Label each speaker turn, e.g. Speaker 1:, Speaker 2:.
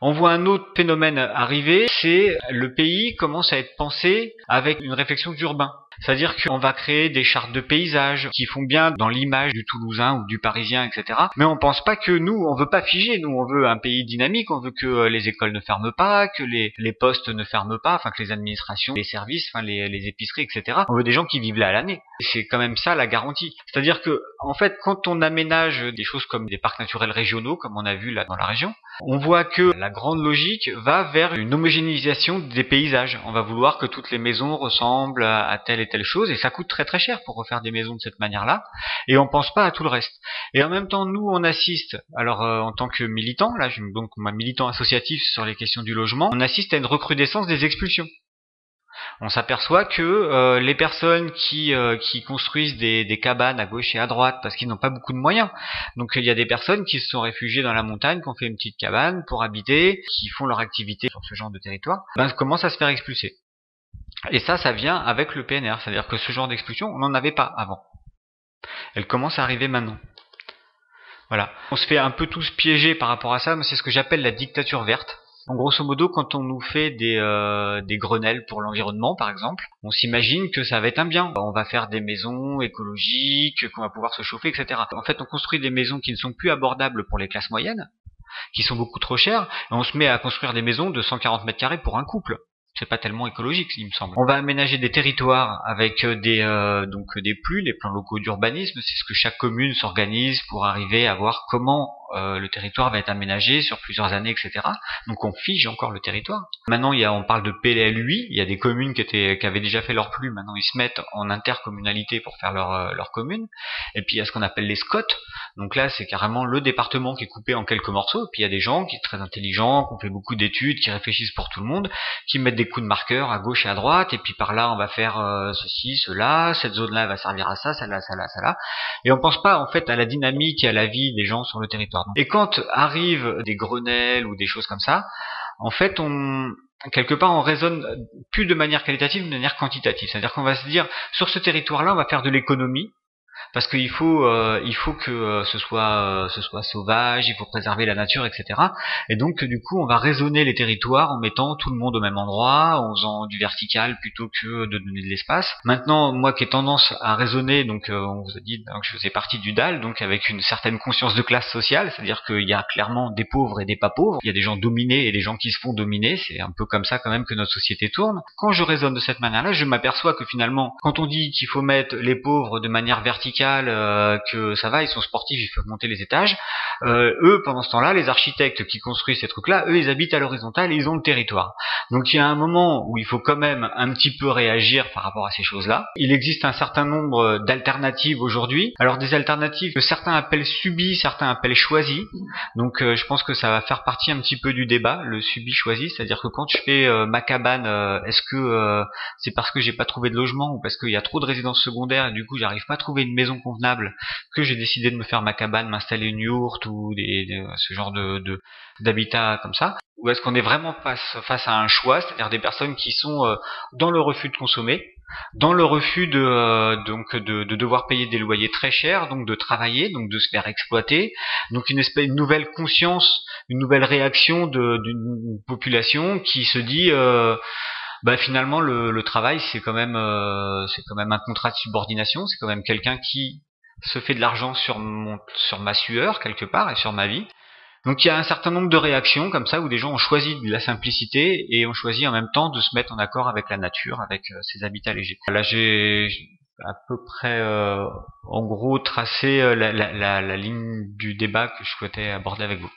Speaker 1: On voit un autre phénomène arriver, c'est le pays commence à être pensé avec une réflexion d'urbain. C'est-à-dire qu'on va créer des chartes de paysages qui font bien dans l'image du Toulousain ou du Parisien, etc. Mais on pense pas que nous, on veut pas figer. Nous, on veut un pays dynamique. On veut que les écoles ne ferment pas, que les postes ne ferment pas, enfin que les administrations, les services, enfin les épiceries, etc. On veut des gens qui vivent là à l'année. C'est quand même ça la garantie. C'est-à-dire que, en fait, quand on aménage des choses comme des parcs naturels régionaux, comme on a vu là dans la région, on voit que la grande logique va vers une homogénéisation des paysages. On va vouloir que toutes les maisons ressemblent à telle et telle chose, et ça coûte très très cher pour refaire des maisons de cette manière-là, et on pense pas à tout le reste. Et en même temps, nous, on assiste, alors en tant que militant, là, donc moi militant associatif sur les questions du logement, on assiste à une recrudescence des expulsions. On s'aperçoit que les personnes qui construisent des cabanes à gauche et à droite parce qu'ils n'ont pas beaucoup de moyens. Donc il y a des personnes qui se sont réfugiées dans la montagne, qui ont fait une petite cabane pour habiter, qui font leur activité sur ce genre de territoire, commencent à se faire expulser. Et ça vient avec le PNR, c'est-à-dire que ce genre d'expulsion, on n'en avait pas avant. Elle commence à arriver maintenant. Voilà. On se fait un peu tous piéger par rapport à ça, mais c'est ce que j'appelle la dictature verte. En grosso modo, quand on nous fait des Grenelles pour l'environnement, par exemple, on s'imagine que ça va être un bien. On va faire des maisons écologiques, qu'on va pouvoir se chauffer, etc. En fait, on construit des maisons qui ne sont plus abordables pour les classes moyennes, qui sont beaucoup trop chères, et on se met à construire des maisons de 140 mètres carrés pour un couple. C'est pas tellement écologique, il me semble. On va aménager des territoires avec des PLU, les plans locaux d'urbanisme. C'est ce que chaque commune s'organise pour arriver à voir comment le territoire va être aménagé sur plusieurs années, etc. Donc on fige encore le territoire. Maintenant, on parle de PLUI. Il y a des communes qui avaient déjà fait leur PLU. Maintenant, ils se mettent en intercommunalité pour faire leur commune. Et puis il y a ce qu'on appelle les SCOT. Donc là, c'est carrément le département qui est coupé en quelques morceaux. Et puis il y a des gens qui sont très intelligents, qui ont fait beaucoup d'études, qui réfléchissent pour tout le monde, qui mettent des coups de marqueur à gauche et à droite, et puis par là on va faire ceci, cela, cette zone-là va servir à ça, celle-là, celle-là, celle-là. Et on pense pas en fait à la dynamique et à la vie des gens sur le territoire. Et quand arrivent des Grenelles ou des choses comme ça, en fait quelque part on raisonne plus de manière qualitative, mais de manière quantitative. C'est-à-dire qu'on va se dire, sur ce territoire-là, on va faire de l'économie, parce qu'il faut que ce soit sauvage, il faut préserver la nature, etc. Et donc du coup on va raisonner les territoires en mettant tout le monde au même endroit, en faisant du vertical plutôt que de donner de l'espace. Maintenant, moi qui ai tendance à raisonner, donc on vous a dit que je faisais partie du DAL, donc avec une certaine conscience de classe sociale, c'est-à-dire qu'il y a clairement des pauvres et des pas pauvres, il y a des gens dominés et des gens qui se font dominer, c'est un peu comme ça quand même que notre société tourne. Quand je raisonne de cette manière-là, je m'aperçois que finalement, quand on dit qu'il faut mettre les pauvres de manière verticale, que ça va, ils sont sportifs, ils peuvent monter les étages. Eux, pendant ce temps-là, les architectes qui construisent ces trucs-là, eux, ils habitent à l'horizontale et ils ont le territoire. Donc il y a un moment où il faut quand même un petit peu réagir par rapport à ces choses-là. Il existe un certain nombre d'alternatives aujourd'hui. Alors des alternatives que certains appellent subies, certains appellent choisies. Donc je pense que ça va faire partie un petit peu du débat, le subi-choisi, c'est-à-dire que quand je fais ma cabane, est-ce que c'est parce que j'ai pas trouvé de logement ou parce qu'il y a trop de résidences secondaires et du coup j'arrive pas à trouver une maison convenable que j'ai décidé de me faire ma cabane, m'installer une yourte ou ce genre d'habitat comme ça? Ou est-ce qu'on est vraiment face à un choix, c'est-à-dire des personnes qui sont dans le refus de consommer, dans le refus de devoir payer des loyers très chers, donc de travailler, donc de se faire exploiter, donc une nouvelle conscience, une nouvelle réaction d'une population qui se dit finalement le travail c'est quand même un contrat de subordination, c'est quand même quelqu'un qui se fait de l'argent sur ma sueur quelque part et sur ma vie. Donc il y a un certain nombre de réactions comme ça où des gens ont choisi de la simplicité et ont choisi en même temps de se mettre en accord avec la nature, avec ces habitats légers. Là j'ai à peu près en gros tracé la ligne du débat que je souhaitais aborder avec vous.